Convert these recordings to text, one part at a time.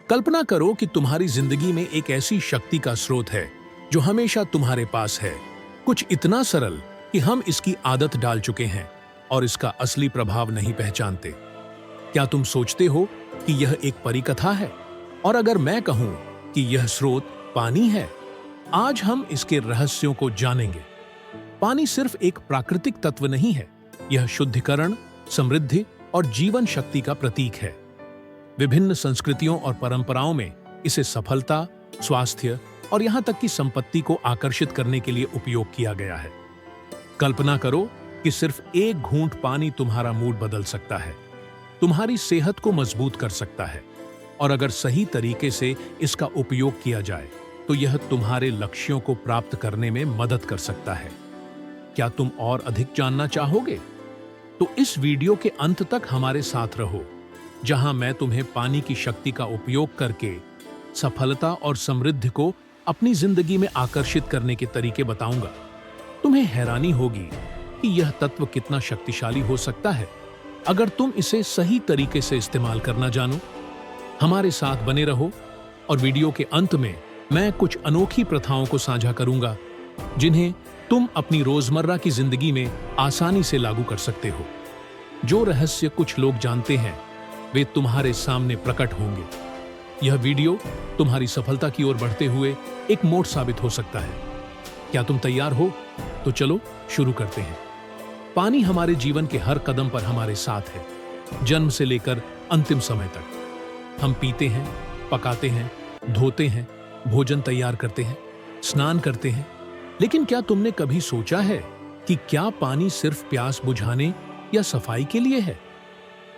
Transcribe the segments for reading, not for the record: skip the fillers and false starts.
कल्पना करो कि तुम्हारी जिंदगी में एक ऐसी शक्ति का स्रोत है जो हमेशा तुम्हारे पास है, कुछ इतना सरल कि हम इसकी आदत डाल चुके हैं और इसका असली प्रभाव नहीं पहचानते। क्या तुम सोचते हो कि यह एक परिकथा है? और अगर मैं कहूं कि यह स्रोत पानी है, आज हम इसके रहस्यों को जानेंगे। पानी सिर्फ एक प्राकृतिक तत्व नहीं है, यह शुद्धिकरण, समृद्धि और जीवन शक्ति का प्रतीक है। विभिन्न संस्कृतियों और परंपराओं में इसे सफलता, स्वास्थ्य और यहां तक कि संपत्ति को आकर्षित करने के लिए उपयोग किया गया है। कल्पना करो कि सिर्फ एक घूंट पानी तुम्हारा मूड बदल सकता है, तुम्हारी सेहत को मजबूत कर सकता है, और अगर सही तरीके से इसका उपयोग किया जाए तो यह तुम्हारे लक्ष्यों को प्राप्त करने में मदद कर सकता है। क्या तुम और अधिक जानना चाहोगे? तो इस वीडियो के अंत तक हमारे साथ रहो, जहां मैं तुम्हें पानी की शक्ति का उपयोग करके सफलता और समृद्धि को अपनी जिंदगी में आकर्षित करने के तरीके बताऊंगा। तुम्हें हैरानी होगी कि यह तत्व कितना शक्तिशाली हो सकता है अगर तुम इसे सही तरीके से इस्तेमाल करना जानो। हमारे साथ बने रहो और वीडियो के अंत में मैं कुछ अनोखी प्रथाओं को साझा करूंगा जिन्हें तुम अपनी रोजमर्रा की जिंदगी में आसानी से लागू कर सकते हो। जो रहस्य कुछ लोग जानते हैं वे तुम्हारे सामने प्रकट होंगे। यह वीडियो तुम्हारी सफलता की ओर बढ़ते हुए एक मोड़ साबित हो सकता है। क्या तुम तैयार हो? तो चलो शुरू करते हैं। पानी हमारे जीवन के हर कदम पर हमारे साथ है, जन्म से लेकर अंतिम समय तक। हम पीते हैं, पकाते हैं, धोते हैं, भोजन तैयार करते हैं, स्नान करते हैं। लेकिन क्या तुमने कभी सोचा है कि क्या पानी सिर्फ प्यास बुझाने या सफाई के लिए है?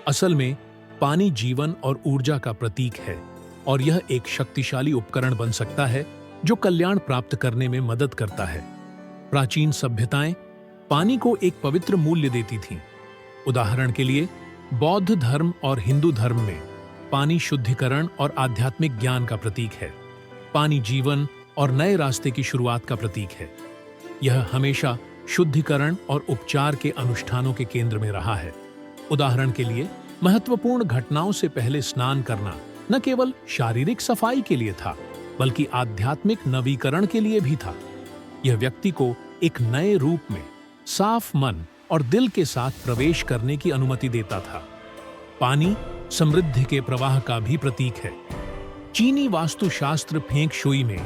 असल में पानी जीवन और ऊर्जा का प्रतीक है और यह एक शक्तिशाली उपकरण बन सकता है जो कल्याण प्राप्त करने में मदद करता है। प्राचीन सभ्यताएं पानी को एक पवित्र मूल्य देती थीं। उदाहरण के लिए बौद्ध धर्म और हिंदू धर्म में पानी शुद्धिकरण और आध्यात्मिक ज्ञान का प्रतीक है। पानी जीवन और नए रास्ते की शुरुआत का प्रतीक है। यह हमेशा शुद्धिकरण और उपचार के अनुष्ठानों के केंद्र में रहा है। उदाहरण के लिए महत्वपूर्ण घटनाओं से पहले स्नान करना न केवल शारीरिक सफाई के लिए था, बल्कि आध्यात्मिक नवीकरण के लिए भी था। यह व्यक्ति को एक नए रूप में साफ मन और दिल के साथ प्रवेश करने की अनुमति देता था। पानी समृद्धि के प्रवाह का भी प्रतीक है। चीनी वास्तुशास्त्र फेंग शुई में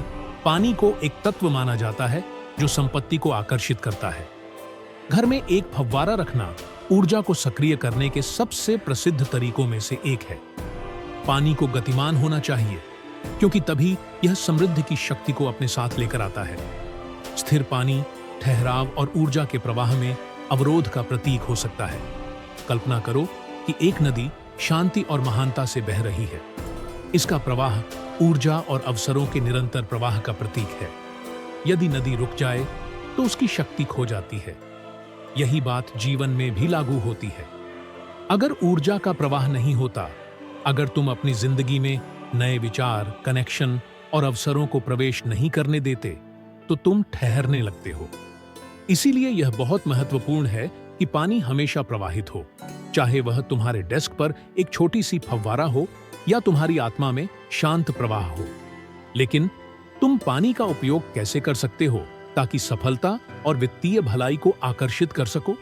पानी को एक तत्व माना जाता है जो संपत्ति को आकर्षित करता है। घर में एक फव्वारा रखना ऊर्जा को सक्रिय करने के सबसे प्रसिद्ध तरीकों में से एक है। पानी को गतिमान होना चाहिए क्योंकि तभी यह समृद्धि की शक्ति को अपने साथ लेकर आता है। स्थिर पानी ठहराव और ऊर्जा के प्रवाह में अवरोध का प्रतीक हो सकता है। कल्पना करो कि एक नदी शांति और महानता से बह रही है। इसका प्रवाह ऊर्जा और अवसरों के निरंतर प्रवाह का प्रतीक है। यदि नदी रुक जाए तो उसकी शक्ति खो जाती है। यही बात जीवन में भी लागू होती है। अगर ऊर्जा का प्रवाह नहीं होता, अगर तुम अपनी जिंदगी में नए विचार, कनेक्शन और अवसरों को प्रवेश नहीं करने देते, तो तुम ठहरने लगते हो। इसीलिए यह बहुत महत्वपूर्ण है कि पानी हमेशा प्रवाहित हो, चाहे वह तुम्हारे डेस्क पर एक छोटी सी फव्वारा हो या तुम्हारी आत्मा में शांत प्रवाह हो। लेकिन तुम पानी का उपयोग कैसे कर सकते हो ताकि सफलता और वित्तीय भलाई को आकर्षित कर सको?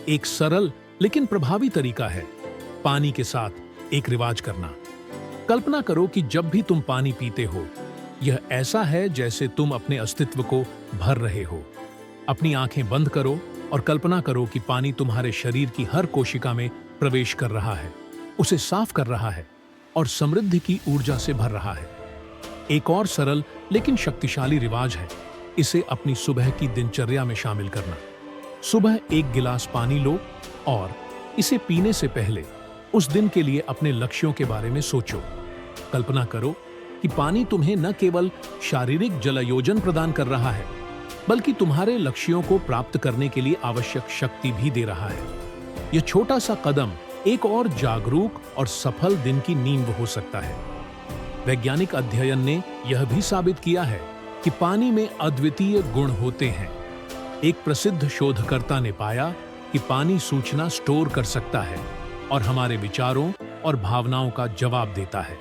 एक सरल लेकिन प्रभावी तरीका है पानी के साथ एक रिवाज करना। कल्पना करो कि जब भी तुम पानी पीते हो, यह ऐसा है जैसे तुम अपने अस्तित्व को भर रहे हो। अपनी आंखें बंद करो और कल्पना करो कि पानी तुम्हारे शरीर की हर कोशिका में प्रवेश कर रहा है, उसे साफ कर रहा है और समृद्धि की ऊर्जा से भर रहा है। एक और सरल लेकिन शक्तिशाली रिवाज है इसे अपनी सुबह की दिनचर्या में शामिल करना। सुबह एक गिलास पानी लो और इसे पीने से पहले उस दिन के लिए अपने लक्ष्यों के बारे में सोचो। कल्पना करो कि पानी तुम्हें न केवल शारीरिक जलायोजन प्रदान कर रहा है, बल्कि तुम्हारे लक्ष्यों को प्राप्त करने के लिए आवश्यक शक्ति भी दे रहा है। यह छोटा सा कदम एक और जागरूक और सफल दिन की नींव हो सकता है। वैज्ञानिक अध्ययन ने यह भी साबित किया है कि पानी में अद्वितीय गुण होते हैं। एक प्रसिद्ध शोधकर्ता ने पाया कि पानी सूचना स्टोर कर सकता है और हमारे विचारों और भावनाओं का जवाब देता है।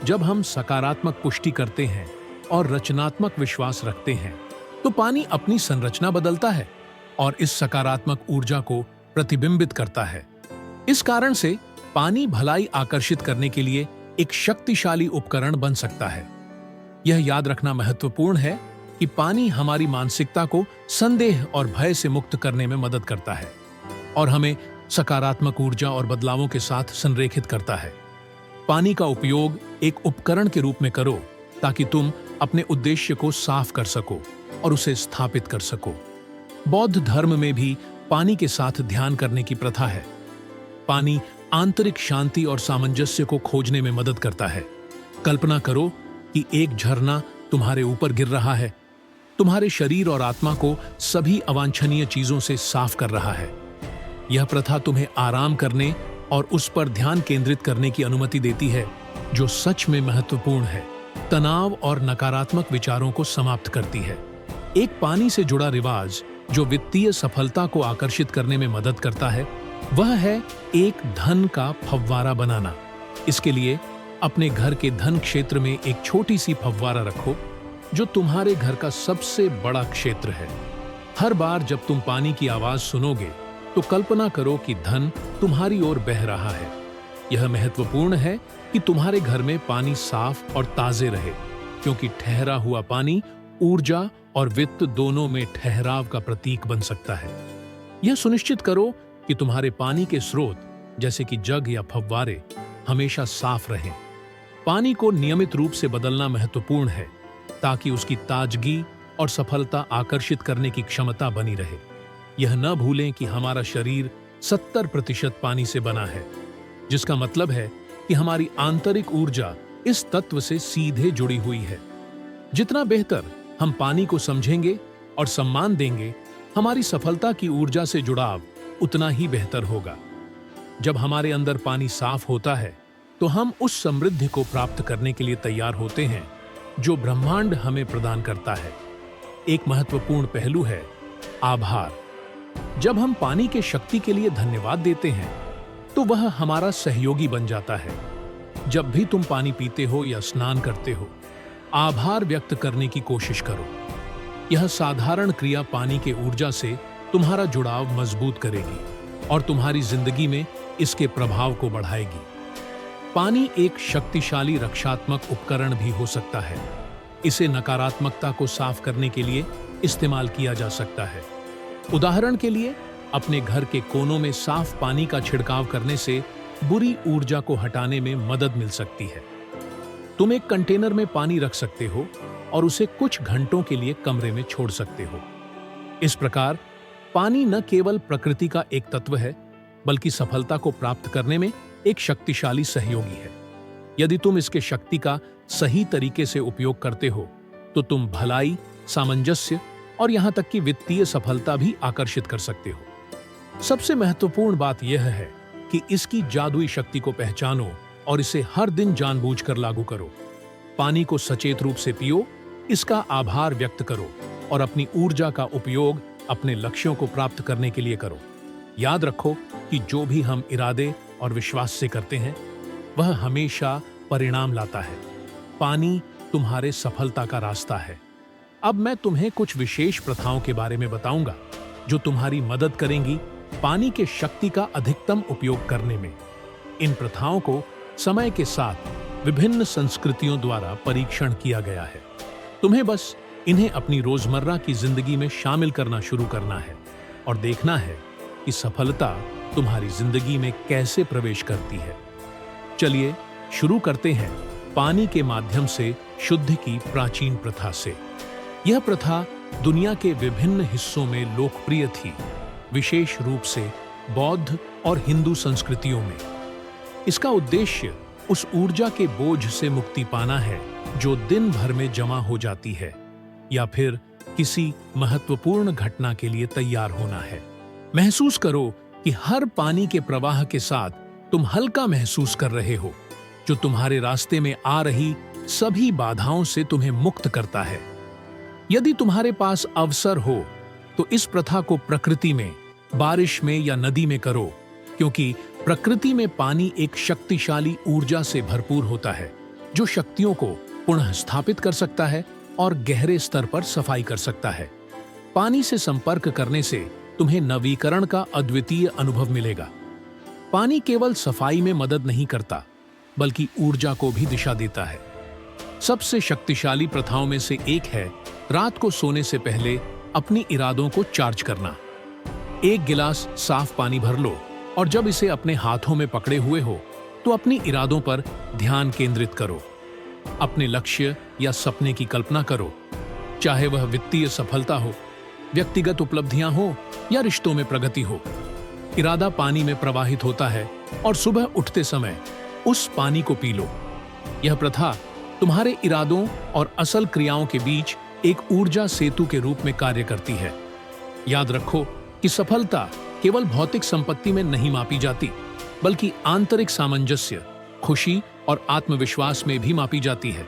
जब हम सकारात्मक पुष्टि करते हैं और रचनात्मक विश्वास रखते हैं, तो पानी अपनी संरचना बदलता है और इस सकारात्मक ऊर्जा को प्रतिबिंबित करता है। इस कारण से पानी भलाई आकर्षित करने के लिए एक शक्तिशाली उपकरण बन सकता है। यह याद रखना महत्वपूर्ण है कि पानी हमारी मानसिकता को संदेह और भय से मुक्त करने में मदद करता है और हमें सकारात्मक ऊर्जा और बदलावों के साथ संरेखित करता है। पानी का उपयोग एक उपकरण के रूप में करो ताकि तुम अपने उद्देश्य को साफ कर सको और उसे स्थापित कर सको। बौद्ध धर्म में भी पानी के साथ ध्यान करने की प्रथा है। पानी आंतरिक शांति और सामंजस्य को खोजने में मदद करता है। कल्पना करो कि एक झरना तुम्हारे ऊपर गिर रहा है, तुम्हारे शरीर और आत्मा को सभी अवांछनीय चीजों से साफ कर रहा है। यह प्रथा तुम्हें आराम करने और उस पर ध्यान केंद्रित करने की अनुमति देती है जो सच में महत्वपूर्ण है। तनाव और नकारात्मक विचारों को समाप्त करती है। एक पानी से जुड़ा रिवाज जो वित्तीय सफलता को आकर्षित करने में मदद करता है, वह है एक धन का फव्वारा बनाना। इसके लिए अपने घर के धन क्षेत्र में एक छोटी सी फव्वारा रखो जो तुम्हारे घर का सबसे बड़ा क्षेत्र है। हर बार जब तुम पानी की आवाज सुनोगे तो कल्पना करो कि धन तुम्हारी ओर बह रहा है। यह महत्वपूर्ण है कि तुम्हारे घर में पानी साफ और ताजे रहे, क्योंकि ठहरा हुआ पानी ऊर्जा और वित्त दोनों में ठहराव का प्रतीक बन सकता है। यह सुनिश्चित करो कि तुम्हारे पानी के स्रोत जैसे कि जग या फव्वारे हमेशा साफ रहें। पानी को नियमित रूप से बदलना महत्वपूर्ण है ताकि उसकी ताजगी और सफलता आकर्षित करने की क्षमता बनी रहे। यह न भूलें कि हमारा शरीर 70% पानी से बना है, जिसका मतलब है कि हमारी आंतरिक ऊर्जा इस तत्व से सीधे जुड़ी हुई है। जितना बेहतर हम पानी को समझेंगे और सम्मान देंगे, हमारी सफलता की ऊर्जा से जुड़ाव उतना ही बेहतर होगा। जब हमारे अंदर पानी साफ होता है तो हम उस समृद्धि को प्राप्त करने के लिए तैयार होते हैं जो ब्रह्मांड हमें प्रदान करता है। एक महत्वपूर्ण पहलू है आभार। जब हम पानी के शक्ति के लिए धन्यवाद देते हैं तो वह हमारा सहयोगी बन जाता है। जब भी तुम पानी पीते हो या स्नान करते हो, आभार व्यक्त करने की कोशिश करो। यह साधारण क्रिया पानी के ऊर्जा से तुम्हारा जुड़ाव मजबूत करेगी और तुम्हारी जिंदगी में इसके प्रभाव को बढ़ाएगी। पानी एक शक्तिशाली रक्षात्मक उपकरण भी हो सकता है। इसे नकारात्मकता को साफ करने के लिए इस्तेमाल किया जा सकता है। उदाहरण के लिए, अपने घर के कोनों में साफ पानी का छिड़काव करने से बुरी ऊर्जा को हटाने में मदद मिल सकती है। तुम एक कंटेनर में पानी रख सकते हो और उसे कुछ घंटों के लिए कमरे में छोड़ सकते हो। इस प्रकार पानी न केवल प्रकृति का एक तत्व है, बल्कि सफलता को प्राप्त करने में एक शक्तिशाली सहयोगी है। यदि तुम इसके शक्ति का सही तरीके से उपयोग करते हो, तो तुम भलाई, सामंजस्य और यहां तक कि वित्तीय सफलता भी आकर्षित कर सकते हो। सबसे महत्वपूर्ण बात यह है कि इसकी जादुई शक्ति को पहचानो और इसे हर दिन जानबूझकर लागू करो। पानी को सचेत रूप से पियो, इसका आभार व्यक्त करो और अपनी ऊर्जा का उपयोग अपने लक्ष्यों को प्राप्त करने के लिए करो। याद रखो कि जो भी हम इरादे और विश्वास से करते हैं, वह हमेशा परिणाम लाता है। पानी तुम्हारे सफलता का रास्ता है। अब मैं तुम्हें कुछ विशेष प्रथाओं के बारे में बताऊंगा जो तुम्हारी मदद करेंगी पानी के शक्ति का अधिकतम उपयोग करने में। इन प्रथाओं को समय के साथ विभिन्न संस्कृतियों द्वारा परीक्षण किया गया है। तुम्हें बस इन्हें अपनी रोजमर्रा की जिंदगी में शामिल करना शुरू करना है और देखना है कि सफलता तुम्हारी जिंदगी में कैसे प्रवेश करती है। चलिए शुरू करते हैं पानी के माध्यम से शुद्धि की प्राचीन प्रथा से। यह प्रथा दुनिया के विभिन्न हिस्सों में लोकप्रिय थी, विशेष रूप से बौद्ध और हिंदू संस्कृतियों में। इसका उद्देश्य उस ऊर्जा के बोझ से मुक्ति पाना है जो दिन भर में जमा हो जाती है, या फिर किसी महत्वपूर्ण घटना के लिए तैयार होना है। महसूस करो कि हर पानी के प्रवाह के साथ तुम हल्का महसूस कर रहे हो, जो तुम्हारे रास्ते में आ रही सभी बाधाओं से तुम्हें मुक्त करता है। यदि तुम्हारे पास अवसर हो तो इस प्रथा को प्रकृति में, बारिश में या नदी में करो, क्योंकि प्रकृति में पानी एक शक्तिशाली ऊर्जा से भरपूर होता है। जो शक्तियों को पुनः स्थापित कर सकता है और गहरे स्तर पर सफाई कर सकता है। पानी से संपर्क करने से तुम्हें नवीकरण का अद्वितीय अनुभव मिलेगा। पानी केवल सफाई में मदद नहीं करता, बल्कि ऊर्जा को भी दिशा देता है। सबसे शक्तिशाली प्रथाओं में से एक है रात को सोने से पहले अपनी इरादों को चार्ज करना। एक गिलास साफ पानी भर लो और जब इसे अपने हाथों में पकड़े हुए हो तो अपनी इरादों पर ध्यान केंद्रित करो। अपने लक्ष्य या सपने की कल्पना करो, चाहे वह वित्तीय सफलता हो, व्यक्तिगत उपलब्धियां हो या रिश्तों में प्रगति हो। इरादा पानी में प्रवाहित होता है और सुबह उठते समय उस पानी को पी लो। यह प्रथा तुम्हारे इरादों और असल क्रियाओं के बीच एक ऊर्जा सेतु के रूप में कार्य करती है। याद रखो कि सफलता केवल भौतिक संपत्ति में नहीं मापी जाती, बल्कि आंतरिक सामंजस्य, खुशी और आत्मविश्वास में भी मापी जाती है।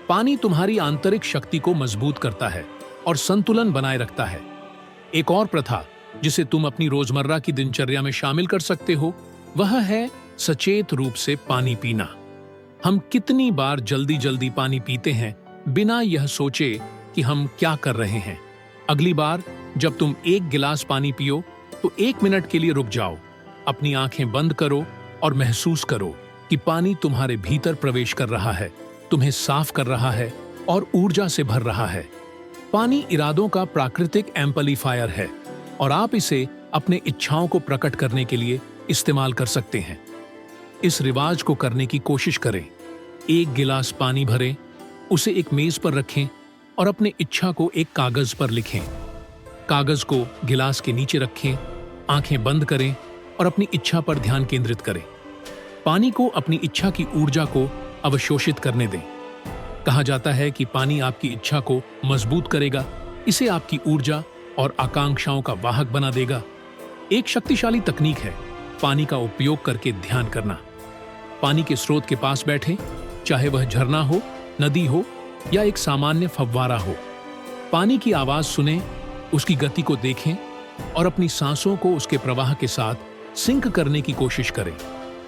पानी तुम्हारी आंतरिक शक्ति को मजबूत करता है और संतुलन बनाए रखता है। एक और प्रथा जिसे तुम अपनी रोजमर्रा की दिनचर्या में शामिल कर सकते हो, वह है सचेत रूप से पानी पीना। हम कितनी बार जल्दी जल्दी पानी पीते हैं बिना यह सोचे कि हम क्या कर रहे हैं। अगली बार जब तुम एक गिलास पानी पियो तो 1 मिनट के लिए रुक जाओ, अपनी आंखें बंद करो और महसूस करो कि पानी तुम्हारे भीतर प्रवेश कर रहा है, तुम्हें साफ कर रहा है और ऊर्जा से भर रहा है। पानी इरादों का प्राकृतिक एम्पलीफायर है और आप इसे अपने इच्छाओं को प्रकट करने के लिए इस्तेमाल कर सकते हैं। इस रिवाज को करने की कोशिश करें। एक गिलास पानी भरें, उसे एक मेज पर रखें और अपने इच्छा को एक कागज पर लिखें। कागज को गिलास के नीचे रखें, आंखें बंद करें और अपनी इच्छा पर ध्यान केंद्रित करें। पानी को अपनी इच्छा की ऊर्जा को अवशोषित करने दें। कहा जाता है कि पानी आपकी इच्छा को मजबूत करेगा, इसे आपकी ऊर्जा और आकांक्षाओं का वाहक बना देगा। एक शक्तिशाली तकनीक है पानी का उपयोग करके ध्यान करना। पानी के स्रोत के पास बैठें, चाहे वह झरना हो, नदी हो या एक सामान्य फव्वारा हो। पानी की आवाज सुनें, उसकी गति को देखें और अपनी सांसों को उसके प्रवाह के साथ सिंक करने की कोशिश करें।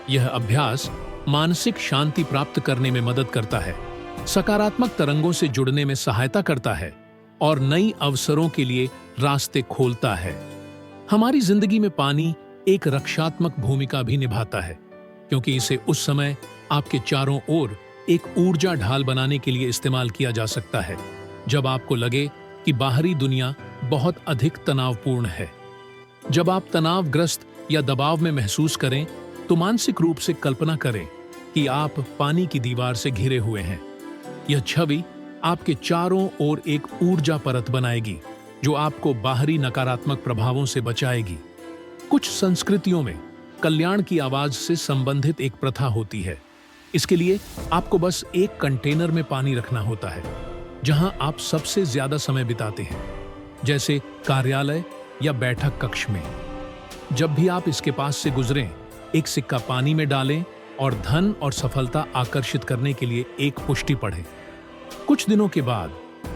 यह अभ्यास मानसिक शांति प्राप्त करने में मदद करता है, सकारात्मक तरंगों से जुड़ने में सहायता करता है और नई अवसरों के लिए रास्ते खोलता है। हमारी जिंदगी में पानी एक रक्षात्मक भूमिका भी निभाता है, क्योंकि इसे उस समय आपके चारों ओर एक ऊर्जा ढाल बनाने के लिए इस्तेमाल किया जा सकता है जब आपको लगे कि बाहरी दुनिया बहुत अधिक तनावपूर्ण है। जब आप तनावग्रस्त या दबाव में महसूस करें तो मानसिक रूप से कल्पना करें कि आप पानी की दीवार से घिरे हुए हैं। यह छवि आपके चारों ओर एक ऊर्जा परत बनाएगी जो आपको बाहरी नकारात्मक प्रभावों से बचाएगी। कुछ संस्कृतियों में कल्याण की आवाज से संबंधित एक प्रथा होती है। इसके लिए आपको बस एक कंटेनर में पानी रखना होता है जहां आप सबसे ज्यादा समय बिताते हैं, जैसे कार्यालय या बैठक कक्ष में। जब भी आप इसके पास से गुजरें, एक सिक्का पानी में डालें और धन और सफलता आकर्षित करने के लिए एक पुष्टि पढ़ें। कुछ दिनों के बाद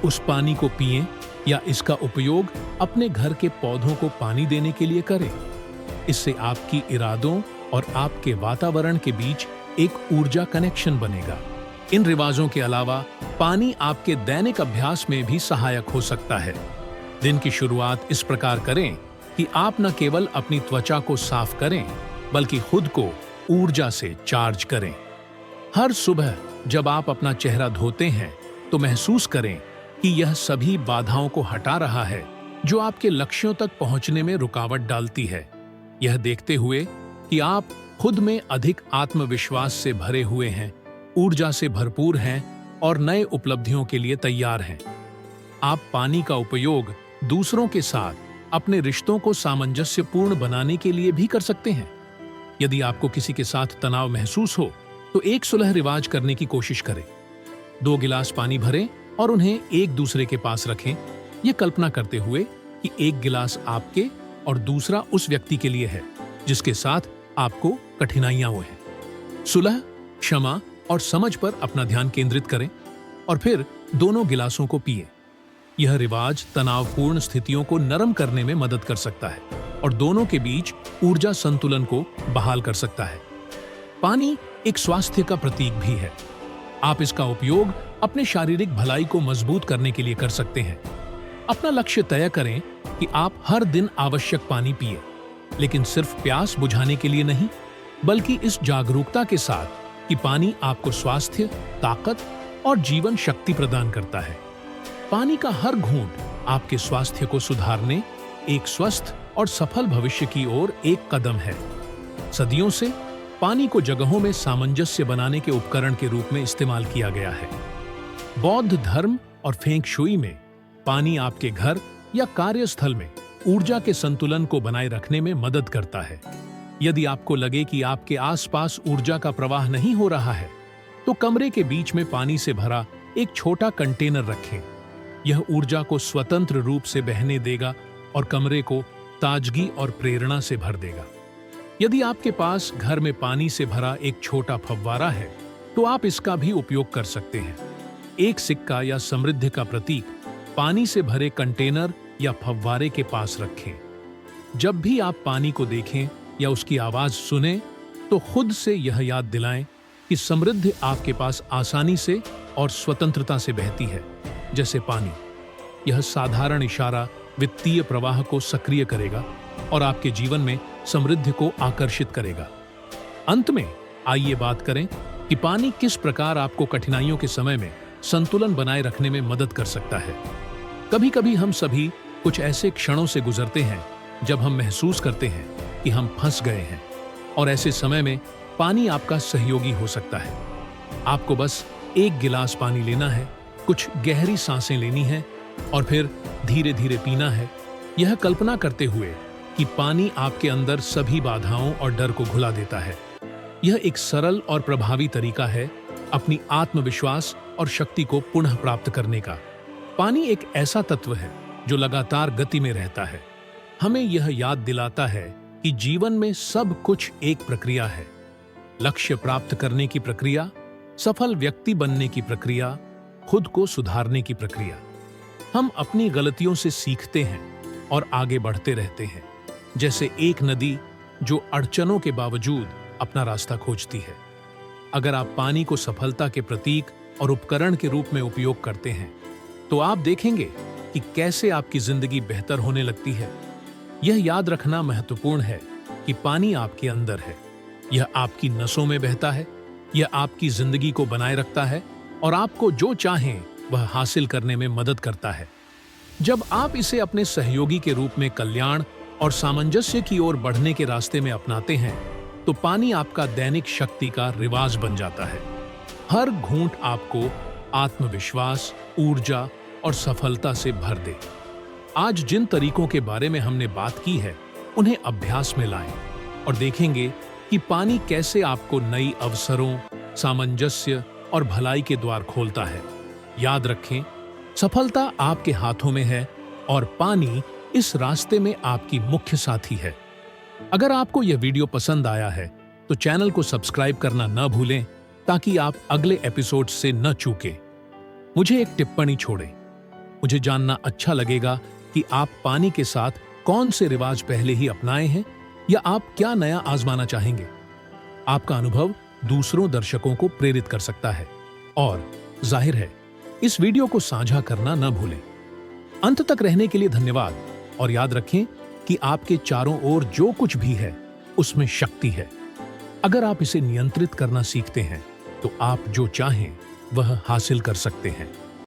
उस पानी को पिएं या इसका उपयोग अपने घर के पौधों को पानी देने के लिए करें। इससे आपकी इरादों और आपके वातावरण के बीच एक ऊर्जा कनेक्शन बनेगा। इन रिवाजों के अलावा पानी आपके दैनिक अभ्यास में भी सहायक हो सकता है। दिन की शुरुआत इस प्रकार करें कि आप न केवल अपनी त्वचा को साफ करें, बल्कि खुद को ऊर्जा से चार्ज करें। हर सुबह जब आप अपना चेहरा धोते हैं तो महसूस करें कि यह सभी बाधाओं को हटा रहा है जो आपके लक्ष्यों तक पहुंचने में रुकावट डालती है। यह देखते हुए कि आप खुद में अधिक आत्मविश्वास से भरे हुए हैं, ऊर्जा से भरपूर हैं और नए उपलब्धियों के लिए तैयार हैं। आप पानी का उपयोग दूसरों के साथ अपने रिश्तों को सामंजस्यपूर्ण बनाने के लिए भी कर सकते हैं। यदि आपको किसी के साथ तनाव महसूस हो तो एक सुलह रिवाज करने की कोशिश करें। 2 गिलास पानी भरें और उन्हें एक दूसरे के पास रखें, यह कल्पना करते हुए कि एक गिलास आपके और दूसरा उस व्यक्ति के लिए है जिसके साथ आपको कठिनाइयां हुई हैं। सुलह, क्षमा और समझ पर अपना ध्यान केंद्रित करें और फिर दोनों गिलासों को पिएं। यह रिवाज तनावपूर्ण स्थितियों को नरम करने में मदद कर सकता है और दोनों के बीच ऊर्जा संतुलन को बहाल कर सकता है। पानी एक स्वास्थ्य का प्रतीक भी है। आप इसका उपयोग अपने शारीरिक भलाई को मजबूत करने के लिए कर सकते हैं। अपना लक्ष्य तय करें कि आप हर दिन आवश्यक पानी पिए, लेकिन सिर्फ प्यास बुझाने के लिए नहीं, बल्कि इस जागरूकता के साथ कि पानी आपको स्वास्थ्य, ताकत और जीवन शक्ति प्रदान करता है। पानी का हर घूंट आपके स्वास्थ्य को सुधारने, एक स्वस्थ और सफल भविष्य की ओर एक कदम है। सदियों से पानी को जगहों में सामंजस्य बनाने के उपकरण के रूप में इस्तेमाल किया गया है। बौद्ध धर्म और फेंग शुई में पानी आपके घर या कार्यस्थल में ऊर्जा के संतुलन को बनाए रखने में मदद करता है। यदि आपको लगे कि आपके आसपास ऊर्जा का प्रवाह नहीं हो रहा है, तो कमरे के बीच में पानी से भरा एक छोटा कंटेनर रखें। यह ऊर्जा को स्वतंत्र रूप से बहने देगा और कमरे को ताजगी और प्रेरणा से भर देगा। यदि आपके पास घर में पानी से भरा एक छोटा फव्वारा है, तो आप इसका भी उपयोग कर सकते हैं। एक सिक्का या समृद्धि का प्रतीक पानी से भरे कंटेनर या फव्वारे के पास रखें। जब भी आप पानी को देखें या उसकी आवाज सुनें, तो खुद से यह याद दिलाएं कि समृद्धि आपके पास आसानी से और स्वतंत्रता से बहती है, जैसे पानी। यह साधारण इशारा वित्तीय प्रवाह को सक्रिय करेगा और आपके जीवन में समृद्धि को आकर्षित करेगा। अंत में आइए बात करें कि पानी किस प्रकार आपको कठिनाइयों के समय में संतुलन बनाए रखने में मदद कर सकता है। कभी कभी हम सभी कुछ ऐसे क्षणों से गुजरते हैं जब हम महसूस करते हैं कि हम फंस गए हैं, और ऐसे समय में पानी आपका सहयोगी हो सकता है। आपको बस एक गिलास पानी लेना है, कुछ गहरी सांसें लेनी है और फिर धीरे धीरे पीना है, यह कल्पना करते हुए कि पानी आपके अंदर सभी बाधाओं और डर को घुला देता है। यह एक सरल और प्रभावी तरीका है अपनी आत्मविश्वास और शक्ति को पुनः प्राप्त करने का। पानी एक ऐसा तत्व है जो लगातार गति में रहता है। हमें यह याद दिलाता है कि जीवन में सब कुछ एक प्रक्रिया है। लक्ष्य प्राप्त करने की प्रक्रिया, सफल व्यक्ति बनने की प्रक्रिया, खुद को सुधारने की प्रक्रिया। हम अपनी गलतियों से सीखते हैं और आगे बढ़ते रहते हैं, जैसे एक नदी जो अड़चनों के बावजूद अपना रास्ता खोजती है। अगर आप पानी को सफलता के प्रतीक और उपकरण के रूप में उपयोग करते हैं, तो आप देखेंगे कि कैसे आपकी जिंदगी बेहतर होने लगती है। यह याद रखना महत्वपूर्ण है कि पानी आपके अंदर है, यह आपकी नसों में बहता है, यह आपकी जिंदगी को बनाए रखता है और आपको जो चाहें वह हासिल करने में मदद करता है। जब आप इसे अपने सहयोगी के रूप में कल्याण और सामंजस्य की ओर बढ़ने के रास्ते में अपनाते हैं, तो पानी आपका दैनिक शक्ति का रिवाज बन जाता है। हर घूंट आपको आत्मविश्वास, ऊर्जा और सफलता से भर दे। आज जिन तरीकों के बारे में हमने बात की है, उन्हें अभ्यास में लाएं और देखेंगे कि पानी कैसे आपको नई अवसरों, सामंजस्य और भलाई के द्वार खोलता है। याद रखें, सफलता आपके हाथों में है और पानी इस रास्ते में आपकी मुख्य साथी है। अगर आपको यह वीडियो पसंद आया है, तो चैनल को सब्सक्राइब करना न भूलें ताकि आप अगले एपिसोड से न चूकें। मुझे एक टिप्पणी छोड़ें। मुझे जानना अच्छा लगेगा कि आप पानी के साथ कौन से रिवाज पहले ही अपनाए हैं या आप क्या नया आजमाना चाहेंगे। आपका अनुभव दूसरों दर्शकों को प्रेरित कर सकता है और जाहिर है, इस वीडियो को साझा करना न भूलें। अंत तक रहने के लिए धन्यवाद और याद रखें कि आपके चारों ओर जो कुछ भी है उसमें शक्ति है। अगर आप इसे नियंत्रित करना सीखते हैं, तो आप जो चाहें वह हासिल कर सकते हैं।